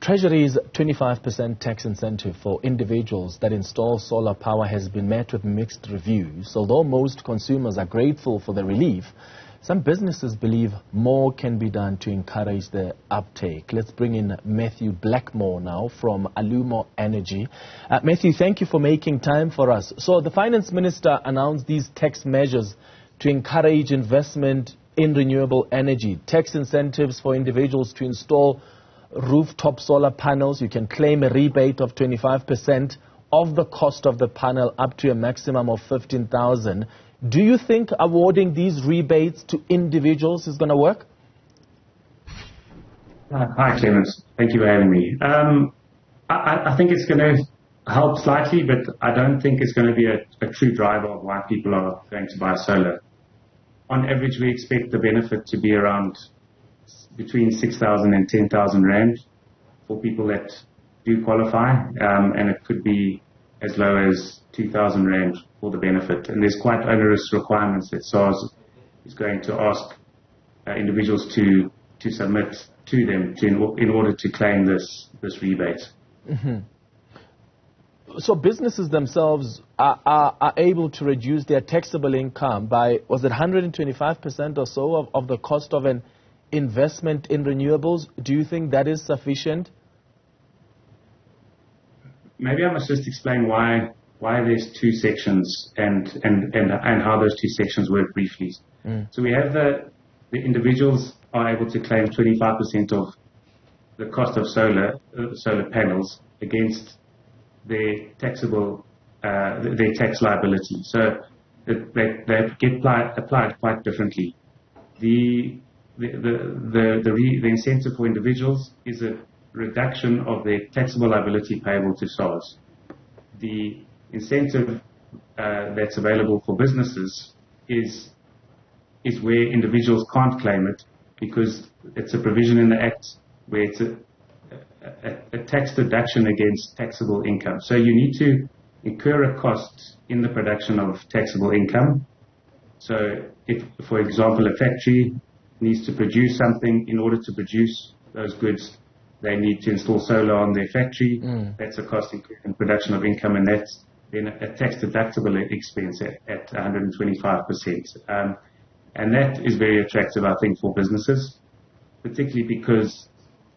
Treasury's 25% tax incentive for individuals that install solar power has been met with mixed reviews. Although most consumers are grateful for the relief, some businesses believe more can be done to encourage the uptake. Let's bring in Matthew Blackmore now from Alumo Energy. Matthew, thank you for making time for us. So the Finance Minister announced these tax measures to encourage investment in renewable energy. Tax incentives for individuals to install rooftop solar panels. You can claim a rebate of 25% of the cost of the panel up to a maximum of 15,000. Do you think awarding these rebates to individuals is going to work? Hi, Clemens. Thank you for having me. I think it's going to help slightly, but I don't think it's going to be a true driver of why people are going to buy solar. On average, we expect the benefit to be around between 6,000 and 10,000 Rand for people that do qualify, and it could be as low as 2,000 Rand for the benefit. And there's quite onerous requirements that SARS is going to ask individuals to submit to them in order to claim this rebate. Mm-hmm. So businesses themselves are able to reduce their taxable income by, was it 125% or so of the cost of an investment in renewables? Do you think that is sufficient? Maybe I must just explain why there's two sections and how those two sections work briefly. So we have the individuals are able to claim 25% of the cost of solar panels against their taxable their tax liability. So they get applied quite differently. The incentive for individuals is a reduction of their taxable liability payable to SARS. The incentive that's available for businesses is where individuals can't claim it because it's a provision in the Act where it's a tax deduction against taxable income. So you need to incur a cost in the production of taxable income. So if, for example, a factory needs to produce something, in order to produce those goods, they need to install solar on their factory. That's a cost in production of income, and that's then a tax deductible expense at 125%. And that is very attractive, I think, for businesses, particularly because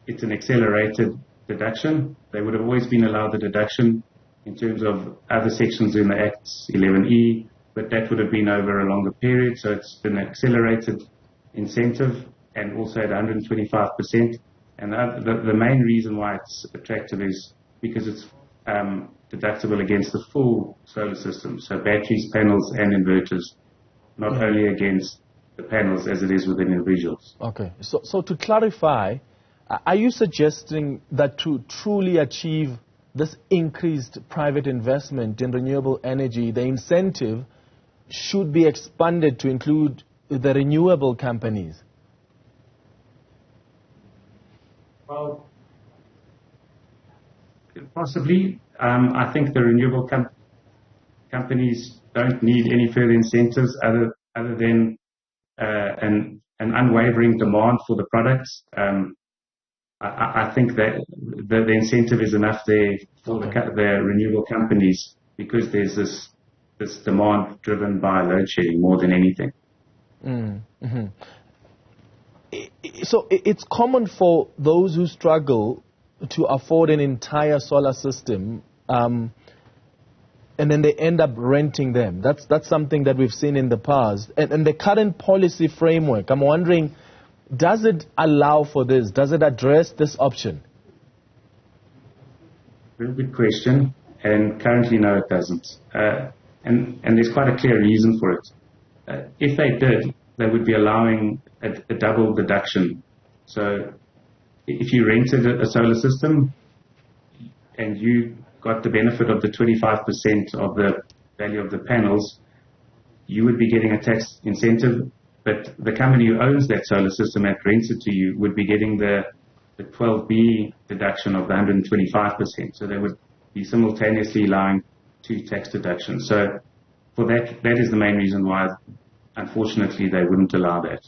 it's an accelerated deduction. They would have always been allowed the deduction in terms of other sections in the Act, 11E, but that would have been over a longer period. So it's an accelerated incentive and also at 125%. And the main reason why it's attractive is because it's deductible against the full solar system, so batteries, panels, and inverters, not only against the panels as it is with individuals. Okay, so to clarify, are you suggesting that to truly achieve this increased private investment in renewable energy, the incentive should be expanded to include the renewable companies? Well, possibly. I think the renewable companies don't need any further incentives other than an unwavering demand for the products. I think that the incentive is enough there for the renewable companies because there's this demand driven by load shedding more than anything. Mm-hmm. So it's common for those who struggle to afford an entire solar system, and then they end up renting them. That's something that we've seen in the past. And the current policy framework, I'm wondering, does it allow for this? Does it address this option? Very good question. And currently, no, it doesn't. And there's quite a clear reason for it. If they did, they would be allowing a double deduction. So if you rented a solar system and you got the benefit of the 25% of the value of the panels, you would be getting a tax incentive, but the company who owns that solar system and rents it to you would be getting the 12B deduction of the 125%. So they would be simultaneously allowing two tax deductions. So for that is the main reason why, unfortunately, they wouldn't allow that.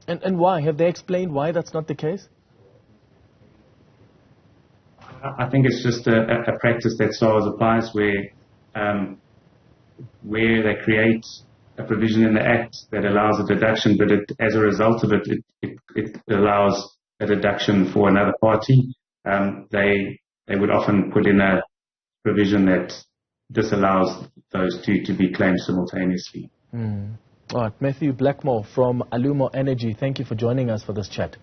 And why? Have they explained why that's not the case? I think it's just a practice that SARS applies where they create a provision in the Act that allows a deduction, but as a result of it allows a deduction for another party. They would often put in a provision that disallows those two to be claimed simultaneously. All right, Matthew Blackmore from Alumo Energy, thank you for joining us for this chat.